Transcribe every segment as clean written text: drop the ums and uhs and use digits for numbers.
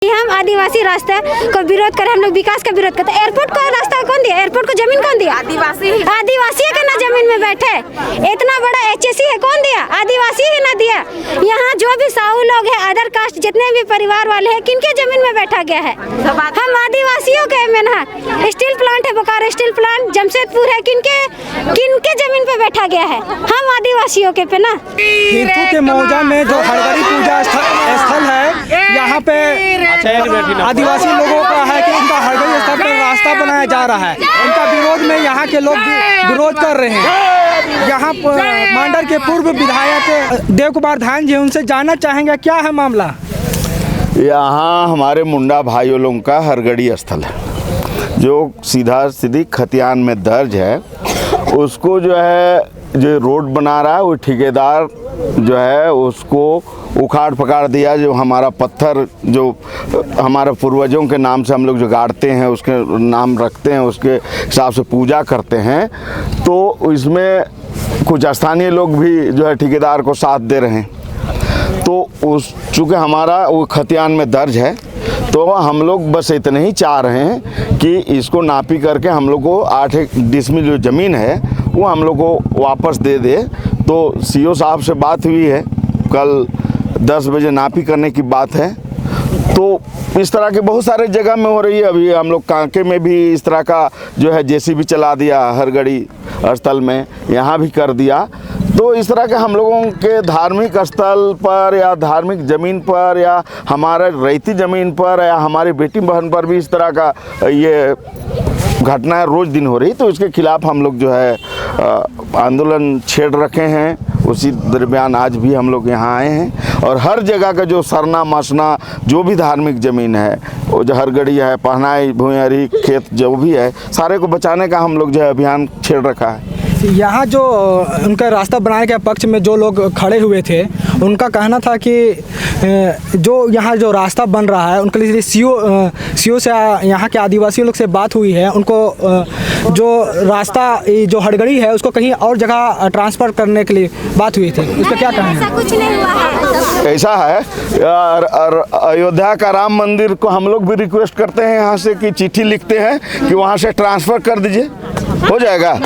हम आदिवासी रास्ता को विरोध करें, हम लोग विकास का विरोध करते हैं। एयरपोर्ट को रास्ता कौन दिया? एयरपोर्ट को जमीन कौन दिया? आदिवासी है ना जमीन में बैठे। इतना बड़ा HSC है, कौन दिया? आदिवासी ही ना दिया। यहाँ जो भी साहू लोग हैं, अदर कास्ट जितने भी परिवार वाले हैं, किनके जमीन में बैठा गया है? हम आदिवासियों के मेनहा स्टील प्लांट है, बोकारो स्टील प्लांट, जमशेदपुर है, किनके जमीन पे बैठा गया है? हम आदिवासियों के पे ना। हिंदू के मौजा में जो हरगड़ी पूजा स्थल है, यहाँ पे आदिवासी लोगों का है कि उनका हरगड़ी स्थल पर रास्ता बनाया जा रहा है। उनका विरोध में यहाँ के लोग भी विरोध कर रहे हैं। यहाँ मांडर के पूर्व विधायक देव कुमार धान जी, उनसे जानना चाहेंगे क्या है मामला। यहाँ हमारे मुंडा भाइयों लोगों का हरगड़ी स्थल है जो सीधी खतियान में दर्ज है। उसको जो है जो रोड बना रहा है वो ठेकेदार जो है उसको उखाड़ पकाड़ दिया। जो हमारा पत्थर जो हमारे पूर्वजों के नाम से हम लोग जो गाड़ते हैं, उसके नाम रखते हैं, उसके हिसाब से पूजा करते हैं, तो इसमें कुछ स्थानीय लोग भी जो है ठेकेदार को साथ दे रहे हैं। तो उस चूँकि हमारा वो खतियान में दर्ज है, तो हम लोग बस इतने ही चाह रहे हैं कि इसको नापी करके हम लोग को 8 डिसमिल जो ज़मीन है वो हम लोग को वापस दे दे। तो CO साहब से बात हुई है, कल 10 बजे नापी करने की बात है। तो इस तरह के बहुत सारे जगह में हो रही है। अभी हम लोग कांके में भी इस तरह का जो है JCB चला दिया हरगड़ी स्थल में, यहाँ भी कर दिया। तो इस तरह के हम लोगों के धार्मिक स्थल पर या धार्मिक ज़मीन पर या हमारे रैयती ज़मीन पर या हमारी बेटी बहन पर भी इस तरह का ये घटनाएं रोज़ दिन हो रही। तो इसके खिलाफ़ हम लोग जो है आंदोलन छेड़ रखे हैं। उसी दरमियान आज भी हम लोग यहाँ आए हैं और हर जगह का जो सरना मसना जो भी धार्मिक ज़मीन है, वो जो हरगड़ी है, पहनाई, भुइयारी, खेत जो भी है, सारे को बचाने का हम लोग जो है अभियान छेड़ रखा है। यहाँ जो उनका रास्ता बनाने के पक्ष में जो लोग खड़े हुए थे, उनका कहना था कि जो यहाँ जो रास्ता बन रहा है, उनके लिए CO से यहाँ के आदिवासी लोग से बात हुई है। उनको जो रास्ता जो हरगड़ी है उसको कहीं और जगह ट्रांसफ़र करने के लिए बात हुई थी। उस पर क्या कहना है? ऐसा कुछ नहीं हुआ है। ऐसा है और अयोध्या का राम मंदिर को हम लोग भी रिक्वेस्ट करते हैं यहाँ से कि चिट्ठी लिखते हैं कि वहाँ से ट्रांसफ़र कर दीजिए, हो जाएगा।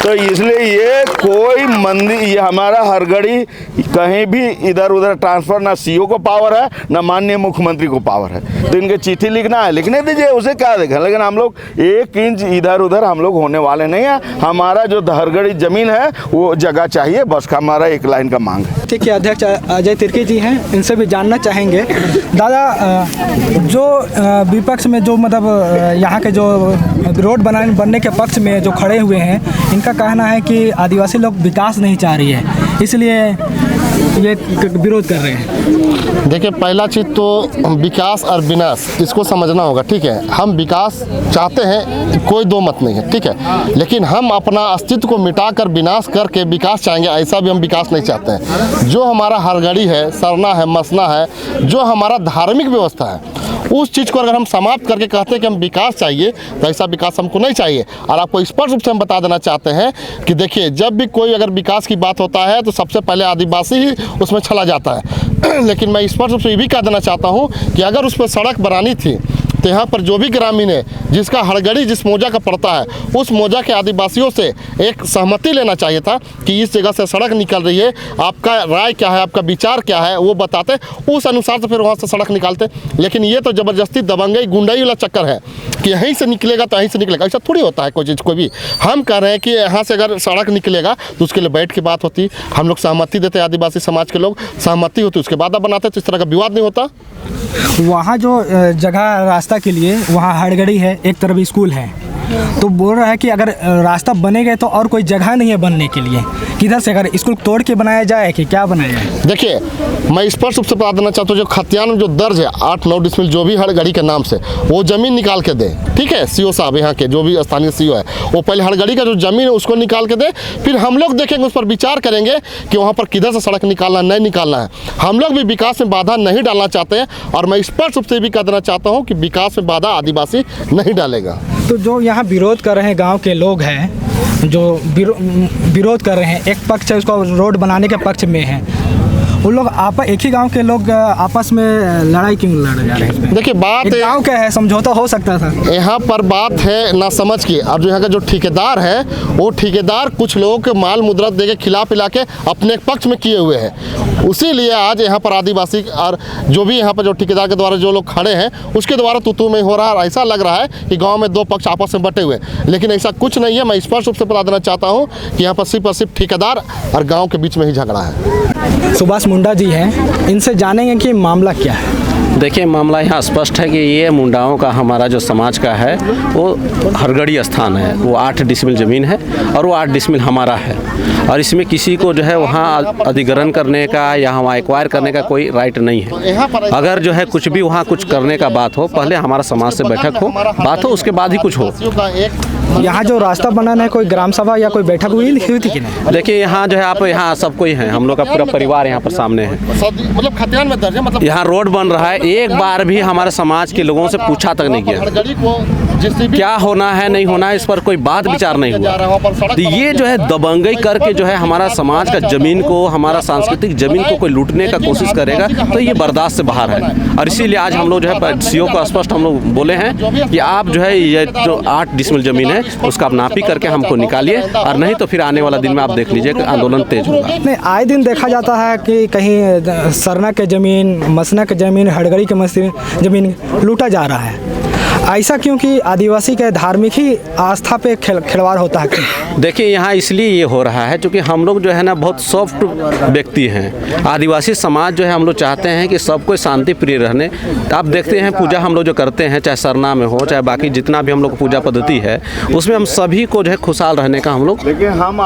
तो इसलिए ये कोई मंदिर, ये हमारा हरगड़ी कहीं भी इधर उधर ट्रांसफ़र ना CO को पावर है ना माननीय मुख्यमंत्री को पावर है। तो इनके चिट्ठी लिखना है, लिखने दीजिए, उसे क्या देखें। लेकिन हम लोग 1 इंच इधर उधर हम लोग होने वाले नहीं हैं। हमारा जो हरगड़ी ज़मीन है वो जगह चाहिए, बस का हमारा एक लाइन का मांग है। ठीक है, अध्यक्ष अजय तिर्की जी हैं, इनसे भी जानना चाहेंगे। दादा, जो विपक्ष में जो मतलब यहाँ के जो रोड बनने के पक्ष में जो खड़े हुए हैं, इनका कहना है कि आदिवासी लोग विकास नहीं चाह रही है, इसलिए ये विरोध कर रहे हैं। देखिए, पहला चीज़ तो विकास और विनाश इसको समझना होगा। ठीक है, हम विकास चाहते हैं, कोई दो मत नहीं है, ठीक है, लेकिन हम अपना अस्तित्व को मिटाकर विनाश करके विकास चाहेंगे, ऐसा भी हम विकास नहीं चाहते हैं। जो हमारा हरगड़ी है, सरना है, मसना है, जो हमारा धार्मिक व्यवस्था है, उस चीज़ को अगर हम समाप्त करके कहते हैं कि हम विकास चाहिए, तो ऐसा विकास हमको नहीं चाहिए। और आपको स्पष्ट रूप से हम बता देना चाहते हैं कि देखिए, जब भी कोई अगर विकास की बात होता है तो सबसे पहले आदिवासी ही उसमें चला जाता है। लेकिन मैं स्पष्ट रूप से ये भी कह देना चाहता हूँ कि अगर उस पर सड़क बनानी थी तो यहाँ पर जो भी ग्रामीण है जिसका हरगड़ी जिस मौजा का पड़ता है, उस मौजा के आदिवासियों से एक सहमति लेना चाहिए था कि इस जगह से सड़क निकल रही है, आपका राय क्या है, आपका विचार क्या है, वो बताते, उस अनुसार से फिर वहाँ से सड़क निकालते। लेकिन ये तो ज़बरदस्ती दबंगई गुंडाई वाला चक्कर है कि यहीं से निकलेगा तो यहीं से निकलेगा। ऐसा थोड़ी होता है कोई चीज़ कोई भी। हम कह रहे हैं कि यहाँ से अगर सड़क निकलेगा तो उसके लिए बैठ के बात होती, हम लोग सहमति देते, आदिवासी समाज के लोग सहमति होती, उसके बाद बनाते, तो इस तरह का विवाद नहीं होता। वहाँ जो जगह रास्ता के लिए वहाँ हरगड़ी है, एक तरफ स्कूल है, तो बोल रहा है कि अगर रास्ता बनेगा तो और कोई जगह नहीं है बनने के लिए, किधर से अगर स्कूल तोड़ के बनाया जाए कि क्या बनाया जाए? देखिए, मैं स्पष्ट रूप से बता देना चाहता हूँ, जो खतियान में जो दर्ज है 8-9 डिसमिल जो भी हरगड़ी के नाम से, वो ज़मीन निकाल के दे। ठीक है, CO साहब यहाँ के जो भी स्थानीय CO है, वो पहले हरगड़ी का जो ज़मीन है उसको निकाल के दे, फिर हम लोग देखेंगे, उस पर विचार करेंगे कि वहाँ पर किधर से सड़क निकालना नहीं निकालना है। हम लोग भी विकास में बाधा नहीं डालना चाहते हैं और मैं स्पष्ट रूप से भी कह देना चाहता हूँ कि विकास में बाधा आदिवासी नहीं डालेगा। तो जो यहाँ विरोध कर रहे हैं गांव के लोग हैं, जो विरोध कर रहे हैं, एक पक्ष है उसको रोड बनाने के पक्ष में है, वो लोग एक ही गांव के लोग आपस में लड़ाई क्यों लड़ जा रहे हैं इसमें? देखिए बात एक गांव का है, समझौता हो सकता था। यहाँ पर बात है ना समझ की। अब जो यहाँ का जो ठेकेदार है वो ठेकेदार कुछ लोगों के माल मुद्रा दे के खिला पिला के अपने पक्ष में किए हुए हैं। उसी लिए आज यहाँ पर आदिवासी और जो भी यहाँ पर जो ठेकेदार के द्वारा जो लोग खड़े हैं उसके द्वारा तू में हो रहा है। ऐसा लग रहा है कि गांव में दो पक्ष आपस में बटे हुए, लेकिन ऐसा कुछ नहीं है। मैं स्पष्ट रूप से बता देना चाहता हूँ कि यहाँ पर सिर्फ और सिर्फ ठेकेदार और गाँव के बीच में ही झगड़ा है। सुभाष मुंडा जी हैं, इनसे जानेंगे कि मामला क्या है। देखिए मामला यहाँ स्पष्ट है कि ये मुंडाओं का हमारा जो समाज का है वो हरगड़ी स्थान है। वो 8 डिसमिल ज़मीन है और वो 8 डिसमिल हमारा है और इसमें किसी को जो है वहाँ अधिग्रहण करने का या वहाँ एक्वायर करने का कोई राइट नहीं है। अगर जो है कुछ भी वहाँ कुछ करने का बात हो, पहले हमारा समाज से बैठक हो, बात हो, उसके बाद ही कुछ हो। यहाँ जो रास्ता बनाना है, कोई ग्राम सभा या कोई बैठक हुई थी कि नहीं? देखिए यहाँ जो है आप यहाँ सब कोई हैं, हम लोग का पूरा परिवार यहाँ पर सामने है। मतलब खतियान में दर्ज है, मतलब यहाँ रोड बन रहा है, एक बार भी हमारे समाज के लोगों से पूछा तक नहीं किया क्या होना है नहीं होना है, इस पर कोई बात विचार नहीं हुआ। तो ये जो है दबंगई करके जो है हमारा समाज का जमीन को, हमारा सांस्कृतिक जमीन को कोई लूटने का कोशिश करेगा तो ये बर्दाश्त से बाहर है। और इसीलिए आज हम लोग जो है सीओ को स्पष्ट हम लोग बोले हैं कि आप जो है ये जो 8 डिसमिल जमीन है उसका आप नापी करके हमको निकालिए, और नहीं तो फिर आने वाला दिन में आप देख लीजिए कि आंदोलन तेज होगा। नहीं, आए दिन देखा जाता है कि कहीं सरना के ज़मीन, मसना के ज़मीन, हड़गड़ी के ज़मीन लूटा जा रहा है। ऐसा क्योंकि आदिवासी के धार्मिक ही आस्था पे खिलवाड़ होता है। देखिए यहाँ इसलिए ये हो रहा है क्योंकि हम लोग जो है ना बहुत सॉफ्ट व्यक्ति हैं। आदिवासी समाज जो है हम लोग चाहते हैं कि सब कोई शांति प्रिय रहने। आप देखते हैं पूजा हम लोग जो करते हैं, चाहे सरना में हो चाहे बाकी जितना भी हम लोग पूजा पद्धति है, उसमें हम सभी को जो है खुशहाल रहने का हम लोग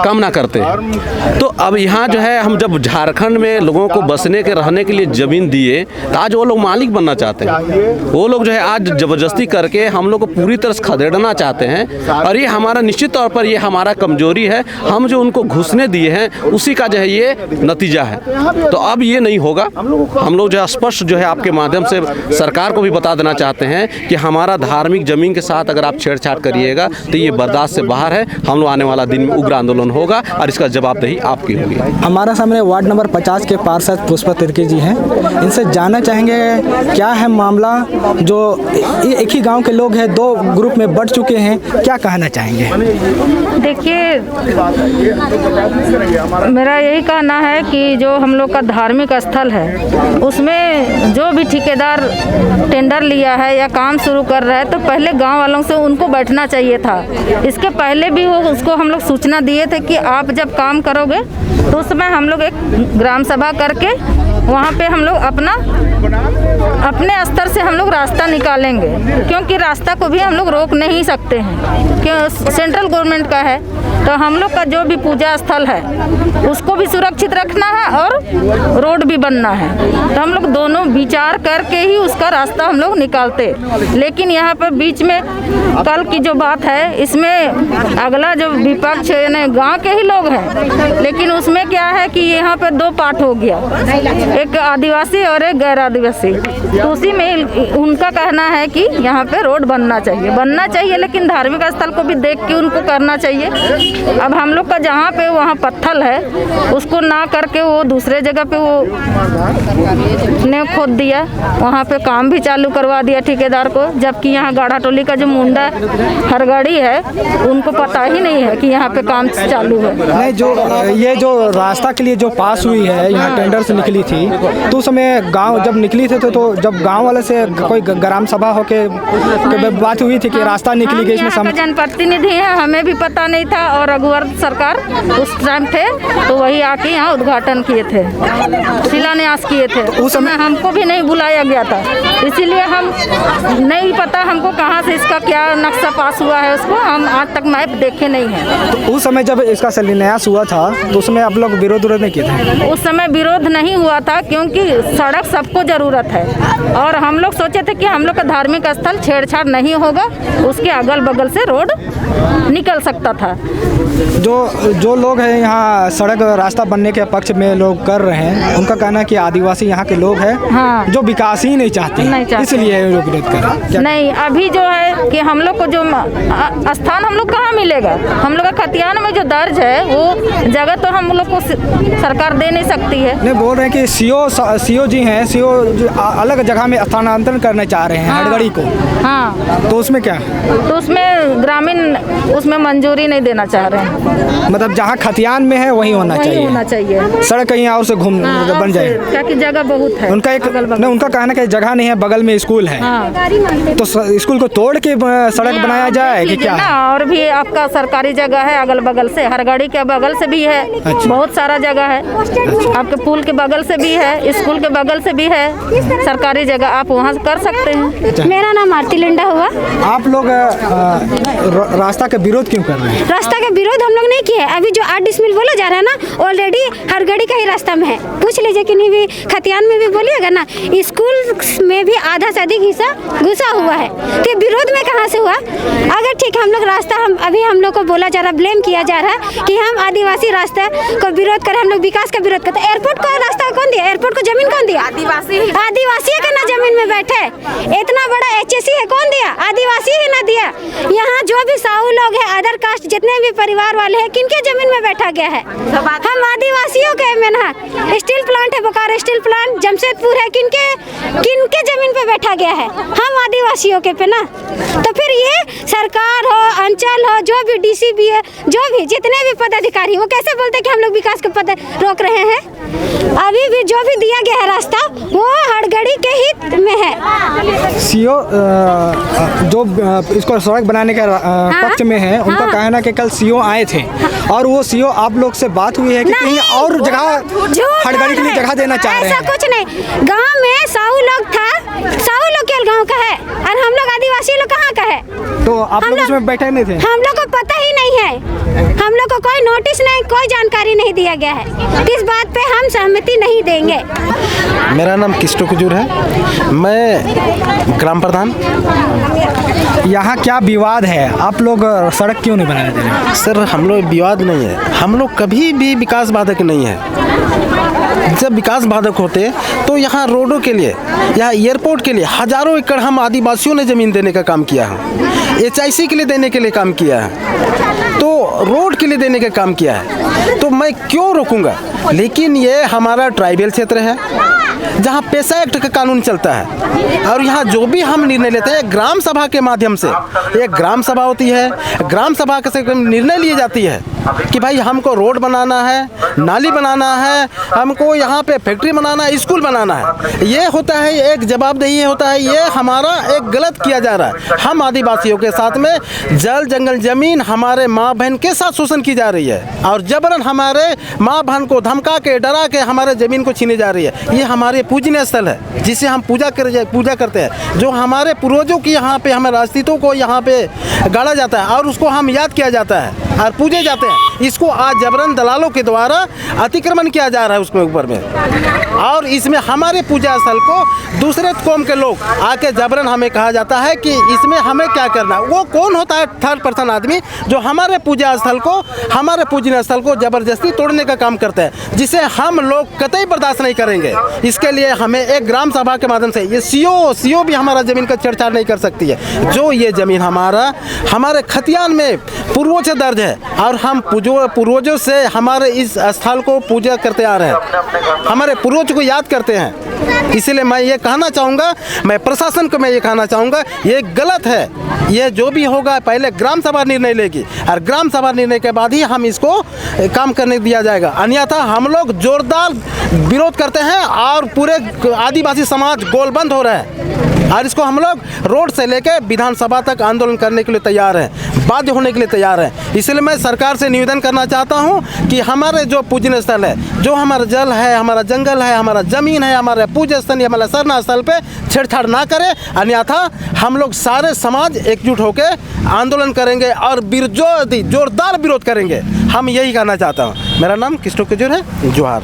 कामना करते हैं। तो अब यहाँ जो है हम जब झारखंड में लोगों को बसने के रहने के लिए ज़मीन दिए तो आज वो लोग मालिक बनना चाहते हैं। वो लोग जो है आज ज़बरदस्ती करके हम लोग को पूरी तरह से खदेड़ना चाहते हैं और ये हमारा निश्चित तौर पर ये हमारा कमजोरी है। हम जो उनको घुसने दिए हैं उसी का जो है ये नतीजा है। तो अब ये नहीं होगा। हम लोग जो है स्पष्ट जो है आपके माध्यम से सरकार को भी बता देना चाहते हैं कि हमारा धार्मिक जमीन के साथ अगर आप छेड़छाड़ करिएगा तो ये बर्दाश्त से बाहर है। हम लोग आने वाला दिन में उग्र आंदोलन होगा और इसका जवाबदेही आपकी होगी। हमारा सामने वार्ड नंबर 50 के पार्षद पुष्पा तिर्की जी हैं, इनसे जानना चाहेंगे क्या है मामला। जो एक ही गांव के लोग हैं, 2 ग्रुप में बढ़ चुके हैं, क्या कहना चाहेंगे? देखिए मेरा यही कहना है कि जो हम लोग का धार्मिक स्थल है उसमें जो भी ठेकेदार टेंडर लिया है या काम शुरू कर रहा है तो पहले गांव वालों से उनको बैठना चाहिए था। इसके पहले भी वो उसको हम लोग सूचना दिए थे कि आप जब काम करोगे तो उस समय हम लोग एक ग्राम सभा करके वहाँ पे हम लोग अपने स्तर से हम लोग रास्ता निकालेंगे, क्योंकि रास्ता को भी हम लोग रोक नहीं सकते हैं क्यों सेंट्रल गवर्नमेंट का है। तो हम लोग का जो भी पूजा स्थल है उसको भी सुरक्षित रखना है और रोड भी बनना है। तो हम लोग दोनों विचार करके ही उसका रास्ता हम लोग निकालते। लेकिन यहाँ पर बीच में कल की जो बात है इसमें अगला जो विपक्ष यानी गांव के ही लोग हैं, लेकिन उसमें क्या है कि यहाँ पर 2 पार्ट हो गया, एक आदिवासी और एक गैर आदिवासी। तो उसी में उनका कहना है कि यहाँ पे रोड बनना चाहिए, लेकिन धार्मिक स्थल को भी देख के उनको करना चाहिए। अब हम लोग का जहाँ पे वहाँ पत्थर है उसको ना करके वो दूसरे जगह पे वो ने खोद दिया, वहाँ पे काम भी चालू करवा दिया ठेकेदार को, जबकि यहाँ गाढ़ा टोली का जो मुंडा हरगड़ी है उनको पता ही नहीं है कि यहाँ पे काम चालू है। नहीं, ये जो रास्ता के लिए जो पास हुई है यहाँ टेंडर से निकली थी तो उस समय गांव जब निकली थी तो जब गांव वाले से कोई ग्राम सभा होके बात हुई थी कि रास्ता निकली गई, इसमें जनप्रतिनिधि है, हमें भी पता नहीं था। और रघुवर सरकार उस टाइम थे तो वही आके यहाँ उद्घाटन किए थे, शिलान्यास किए थे। उस समय हमको भी नहीं बुलाया गया था, इसीलिए हम नहीं पता हमको कहाँ से इसका क्या नक्शा पास हुआ है, उसको हम आज तक मैप देखे नहीं है। तो उस समय जब इसका शिलान्यास हुआ था तो उसमें आप लोग विरोध नहीं किए थे? उस समय विरोध नहीं हुआ था क्योंकि सड़क सबको ज़रूरत है और हम लोग सोचे थे कि हम लोग का धार्मिक स्थल छेड़छाड़ नहीं होगा, उसके अगल बगल से रोड निकल सकता था। जो लोग हैं यहाँ सड़क रास्ता बनने के पक्ष में लोग कर रहे हैं, उनका कहना है कि आदिवासी यहाँ के लोग हैं हाँ। जो विकास ही नहीं चाहते, इसलिए लोग विरोध कर रहे हैं। नहीं, अभी जो है कि हम लोग को जो स्थान हम लोग कहाँ मिलेगा, हम लोग का खतियान में जो दर्ज है वो जगह तो हम लोग को सरकार दे नहीं सकती है। नहीं, बोल रहे हैं कि सीओ जी हैं, सीओ अलग जगह में स्थानांतरण करना चाह रहे हैं हड़गड़ी को। हाँ, तो उसमें क्या, तो उसमें ग्रामीण उसमें मंजूरी नहीं देना चाह रहे हैं। मतलब जहाँ खतियान में है वहीं होना चाहिए, सड़क कहीं और से घूम बन जाए, क्या कि जगह बहुत है। उनका कहना है जगह नहीं है, बगल में स्कूल है, तो स्कूल को तोड़ के सड़क बनाया जाए कि क्या? और भी आपका सरकारी जगह है अगल बगल से, हरगड़ी के बगल से भी है। अच्छा। बहुत सारा जगह है। अच्छा। आपके पुल के बगल से भी है, स्कूल के बगल से भी है, सरकारी जगह आप वहाँ कर सकते हैं। अच्छा। मेरा नाम आरती लिंडा हुआ। आप लोग रास्ता का विरोध क्यों कर रहे हैं? रास्ता का विरोध हम लोग नहीं किया है। अभी जो 8 डिसमिल बोला जा रहा है ना, ऑलरेडी हरगड़ी का ही रास्ता में है। पूछ लीजिए कि नहीं भी खतियान में भी बोलिएगा ना, स्कूल में भी आधा से अधिक हिस्सा घुसा हुआ है। तो विरोध में कहाँ से हुआ? अगर ठीक हम लोग रास्ता अभी हम लोग को बोला जा रहा, ब्लेम किया जा रहा है कि हम आदिवासी रास्ता को विरोध करें, हम लोग विकास का विरोध करते हैं। एयरपोर्ट को रास्ता कौन दिया? एयरपोर्ट को जमीन कौन दिया? आदिवासी के ना जमीन में बैठे। इतना बड़ा HSC है, कौन दिया? आदिवासी ही ना दिया। यहाँ जो भी साहू लोग हैं, अदर कास्ट जितने भी परिवार वाले हैं, किनके जमीन में बैठा गया है? हम आदिवासियों के में ना। स्टील प्लांट है, बोकारो स्टील प्लांट, जमशेदपुर है, किनके जमीन पे बैठा गया है? हम आदिवासियों के पे ना। तो फिर ये सरकार हो, अंचल हो, जो भी DCB है, जो भी जितने भी पदाधिकारी, वो कैसे बोलते कि हम लोग विकास के पद रोक रहे हैं? अभी भी जो भी दिया गया है रास्ता, वो हड़गड़ी के हित में है। सीओ जो इसको सड़क बनाने के पक्ष में है, उनका कहना है कि कल सीओ आए थे और वो सीओ आप लोग से बात हुई है कि कहीं और जगह हड़गड़ी के लिए जगह देना चाह रहे हैं। ऐसा कुछ नहीं, गांव में साहू लोग था, साहू लोग केवल गांव का है और हम लोग आदिवासी लोग कहाँ का है? तो आप लोग उसमें बैठे नहीं थे? हम लोग को पता ही नहीं है, हम लोग को कोई नोटिस नहीं, कोई जानकारी नहीं दिया गया है। इस बात पे हम सहमति नहीं देंगे। मेरा नाम किस्टो कुजूर है, मैं ग्राम प्रधान। यहाँ क्या विवाद है? आप लोग सड़क क्यों नहीं बनाने दे रहे? सर, हम लोग विवाद नहीं है, हम लोग कभी भी विकास बाधक नहीं है। जब विकास बाधक होते तो यहाँ रोडों के लिए, यहाँ एयरपोर्ट के लिए हजारों एकड़ हम आदिवासियों ने ज़मीन देने का काम किया है, HIC के लिए देने के लिए काम किया है, तो रोड के लिए देने का काम किया है, तो मैं क्यों रोकूंगा? लेकिन ये हमारा ट्राइबल क्षेत्र है जहाँ पैसा एक्ट का कानून चलता है और यहाँ जो भी हम निर्णय लेते हैं ग्राम सभा के माध्यम से, एक ग्राम सभा होती है, ग्राम सभा से निर्णय लिए जाती है कि भाई हमको रोड बनाना है, नाली बनाना है, हमको यहाँ पे फैक्ट्री बनाना है, स्कूल बनाना है। ये होता है, एक जवाबदेही होता है, ये हमारा एक गलत किया जा रहा है। हम आदिवासियों के साथ में जल जंगल जमीन हमारे माँ बहन के साथ शोषण की जा रही है और जबरन हमारे माँ बहन को धमका के डरा के हमारे ज़मीन को छीनी जा रही है। ये हमारे पूजनीय स्थल है जिसे हम पूजा करते हैं, जो हमारे पूर्वजों की यहाँ पे हमारे अस्तित्व को यहाँ पे गाड़ा जाता है और उसको हम याद किया जाता है और पूजे जाते हैं। इसको आज जबरन दलालों के द्वारा अतिक्रमण किया जा रहा है उसके ऊपर में, और इसमें हमारे पूजा स्थल को दूसरे कौम के लोग आके जबरन हमें कहा जाता है कि इसमें हमें क्या करना। वो कौन होता है? 3rd पर्सन आदमी जो हमारे पूजा स्थल को, हमारे पूजनीय स्थल को जबरदस्ती तोड़ने का काम करते हैं, जिसे हम लोग कतई बर्दाश्त नहीं करेंगे। इसके लिए हमें एक ग्राम सभा के माध्यम से, ये सीओ भी हमारा ज़मीन का छेड़छाड़ नहीं कर सकती है। जो ये ज़मीन हमारे खतियान में पूर्वज से दर्ज है और हम पूर्वजों से हमारे इस स्थल को पूजा करते आ रहे हैं, हमारे पूर्वज को याद करते हैं। इसलिए मैं ये कहना चाहूँगा, मैं प्रशासन को मैं ये कहना चाहूँगा, ये गलत है। ये जो भी होगा पहले ग्राम सभा निर्णय लेगी और ग्राम सभा निर्णय के बाद ही हम इसको काम करने दिया जाएगा, अन्यथा हम लोग जोरदार विरोध करते हैं और पूरे आदिवासी समाज गोलबंद हो रहा है और इसको हम लोग रोड से लेकर विधानसभा तक आंदोलन करने के लिए तैयार हैं, बाध्य होने के लिए तैयार हैं। इसलिए मैं सरकार से निवेदन करना चाहता हूं कि हमारे जो पूजनीय स्थल है, जो हमारा जल है, हमारा जंगल है, हमारा ज़मीन है, हमारे पूज्य स्थल, हमारे सरना स्थल पे छेड़छाड़ ना करें, अन्यथा हम लोग सारे समाज एकजुट होकर आंदोलन करेंगे और जोरदार विरोध करेंगे। हम यही कहना चाहता हूँ। मेरा नाम किस्टो कुजूर है। जोहार।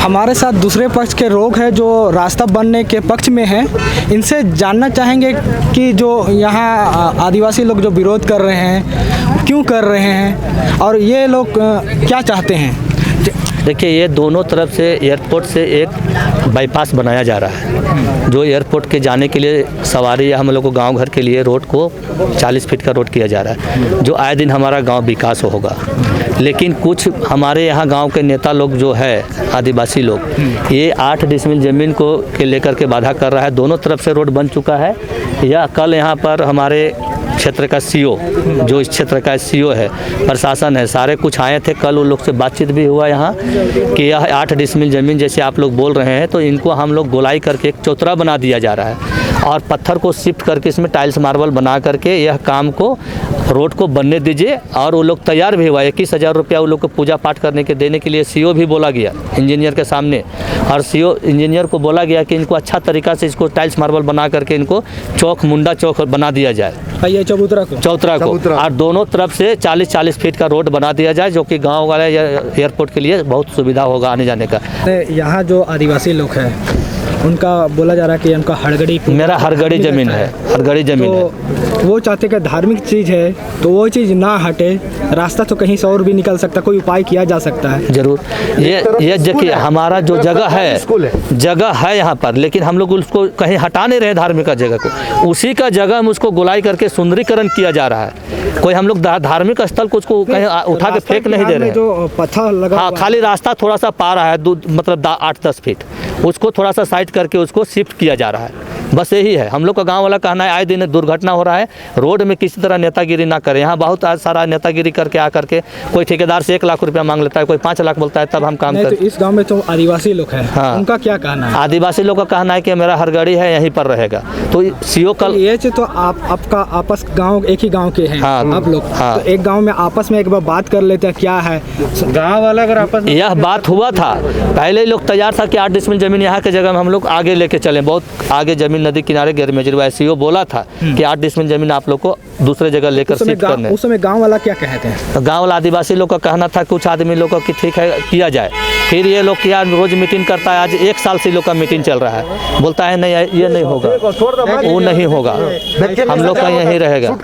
हमारे साथ दूसरे पक्ष के लोग हैं जो रास्ता बनने के पक्ष में हैं। इनसे जानना चाहेंगे कि जो यहाँ आदिवासी लोग जो विरोध कर रहे हैं क्यों कर रहे हैं और ये लोग क्या चाहते हैं। देखिए, ये दोनों तरफ से एयरपोर्ट से एक बाईपास बनाया जा रहा है जो एयरपोर्ट के जाने के लिए सवारी या हम लोग को गांव घर के लिए रोड को 40 फीट का रोड किया जा रहा है जो आए दिन हमारा गांव विकास होगा। लेकिन कुछ हमारे यहाँ गांव के नेता लोग जो है आदिवासी लोग ये 8 डिसमिल ज़मीन को के लेकर के बाधा कर रहा है। दोनों तरफ से रोड बन चुका है। या कल यहाँ पर हमारे क्षेत्र का सीओ जो इस क्षेत्र का सीओ है, प्रशासन है, सारे कुछ आए थे। कल उन लोग से बातचीत भी हुआ यहाँ कि यह 8 डिसमिल ज़मीन जैसे आप लोग बोल रहे हैं तो इनको हम लोग गोलाई करके एक चौतरा बना दिया जा रहा है और पत्थर को शिफ्ट करके इसमें टाइल्स मार्बल बना करके यह काम को रोड को बनने दीजिए। और वो लोग तैयार भी हुआ। 21,000 रुपया वो लोग को पूजा पाठ करने के देने के लिए सीओ भी बोला गया इंजीनियर के सामने और सीओ इंजीनियर को बोला गया कि इनको अच्छा तरीका से इसको टाइल्स मार्बल बना करके इनको चौक मुंडा चौक बना दिया जाए। ये चबूतरा को और दोनों तरफ से 40-40 फीट का रोड बना दिया जाए जो कि गाँव वाले एयरपोर्ट के लिए बहुत सुविधा होगा आने जाने का। यहाँ जो आदिवासी लोग हैं उनका बोला जा रहा है कि उनका हड़गड़ी मेरा हड़गड़ी ज़मीन है, हड़गड़ी ज़मीन है। वो चाहते कि धार्मिक चीज़ है तो वो चीज़ ना हटे, रास्ता तो कहीं से और भी निकल सकता, कोई उपाय किया जा सकता है। जरूर। ये देखिए हमारा जो जगह है यहाँ पर, लेकिन हम लोग उसको कहीं हटा नहीं रहे धार्मिक का जगह को, उसी का जगह में उसको गोलाई करके सुंदरीकरण किया जा रहा है। कोई हम लोग धार्मिक स्थल को उसको कहीं उठा के फेंक नहीं दे रहे। जो पत्थर लगा हाँ, खाली रास्ता थोड़ा सा पा रहा है मतलब 8-10 फीट, उसको थोड़ा सा साइड करके उसको शिफ्ट किया जा रहा है। बस यही है हम लोग का गांव वाला कहना है। आए दिन दुर्घटना हो रहा है, रोड में किसी तरह नेतागिरी ना करें। यहाँ बहुत सारा नेतागिरी करके आकर के कोई ठेकेदार से 1 लाख रुपया मांग लेता है, कोई 5 लाख बोलता है, तब हम काम करते। तो इस गांव में तो आदिवासी लोग हैं। हाँ, उनका क्या कहना है? आदिवासी लोग का कहना है कि मेरा हड़गड़ी है यहीं पर रहेगा। तो सीओ कल ये तो आपका आपस गांव एक ही गांव के हैं। हाँ, आप लोग हाँ, तो एक गांव में आपस में एक बार बात कर लेते हैं क्या है गाँव वाला अगर आपस में यह बात हुआ था पहले लोग तैयार था कि 8 डिसमिल ज़मीन यहाँ के जगह में हम लोग आगे लेके चलें, बहुत आगे ज़मीन नदी किनारे गैरमेजरवा सीओ बोला था कि 8 डिसमिल ज़मीन आप लोग को दूसरे जगह लेकर शिफ्ट करने। उस समय गांव वाला क्या कहते हैं? तो गांव वाला आदिवासी लोग का कहना था कुछ आदमी लोग का कि ठीक है किया जाए। फिर ये लोग क्या रोज मीटिंग करता है, आज 1 साल से लोग का मीटिंग चल रहा है, बोलता है नहीं ये नहीं होगा, वो नहीं होगा, हम लोग का यही रहेगा।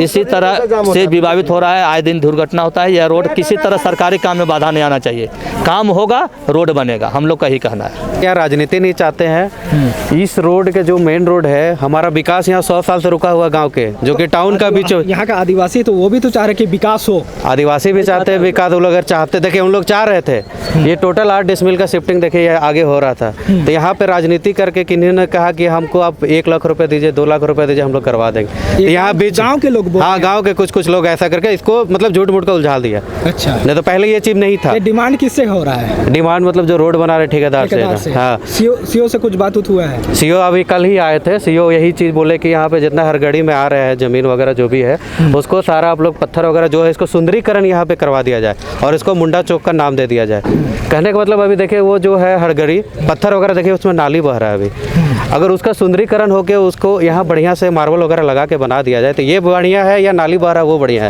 इसी तरह से विभावित हो रहा है, आए दिन दुर्घटना होता है। यह रोड किसी तरह सरकारी काम में बाधा नहीं आना चाहिए, काम होगा रोड बनेगा, हम लोग का ही कहना है। क्या राजनीति नहीं चाहते हैं। इस रोड के जो मेन रोड है, हमारा विकास यहाँ 100 साल से रुका हुआ गांव के, जो कि टाउन का बीच यहाँ का आदिवासी तो वो भी तो चाह रहे कि विकास हो। आदिवासी भी चाहते हैं विकास, वो लोग अगर चाहते, देखिए उन लोग चाह रहे थे ये टोटल 8 डिसमिल का शिफ्टिंग देखिए आगे हो रहा था। तो यहाँ पे राजनीति करके किन्हीं ने कहा कि हमको आप 1 लाख रुपए दीजिए, 2 लाख रुपए दीजिए, हम लोग करवा देंगे। तो यहाँ बीच गाँव के लोग, हाँ गाँव के कुछ लोग ऐसा करके इसको मतलब झूठ मूठ का उलझा दिया। अच्छा, नहीं तो पहले ये चीज नहीं था। डिमांड किससे हो रहा है? डिमांड मतलब जो रोड बना रहे ठेकेदार से। हाँ, सीओ से कुछ बात हुआ है? सीओ अभी कल ही आए थे। सीओ यही चीज़ बोले कि यहाँ पे जितना हरगड़ी में आ रहा है ज़मीन वगैरह जो भी है उसको सारा आप लोग पत्थर वगैरह जो है इसको सुंदरीकरण यहाँ पे करवा दिया जाए और इसको मुंडा चौक का नाम दे दिया जाए। कहने का मतलब अभी देखिए वो जो है हरगड़ी पत्थर वगैरह देखिए उसमें नाली बह रहा है अभी, अगर उसका सुंदरीकरण होकर उसको यहाँ बढ़िया से मार्बल वगैरह लगा के बना दिया जाए तो ये बढ़िया है या नाली बह रहा है वो बढ़िया है।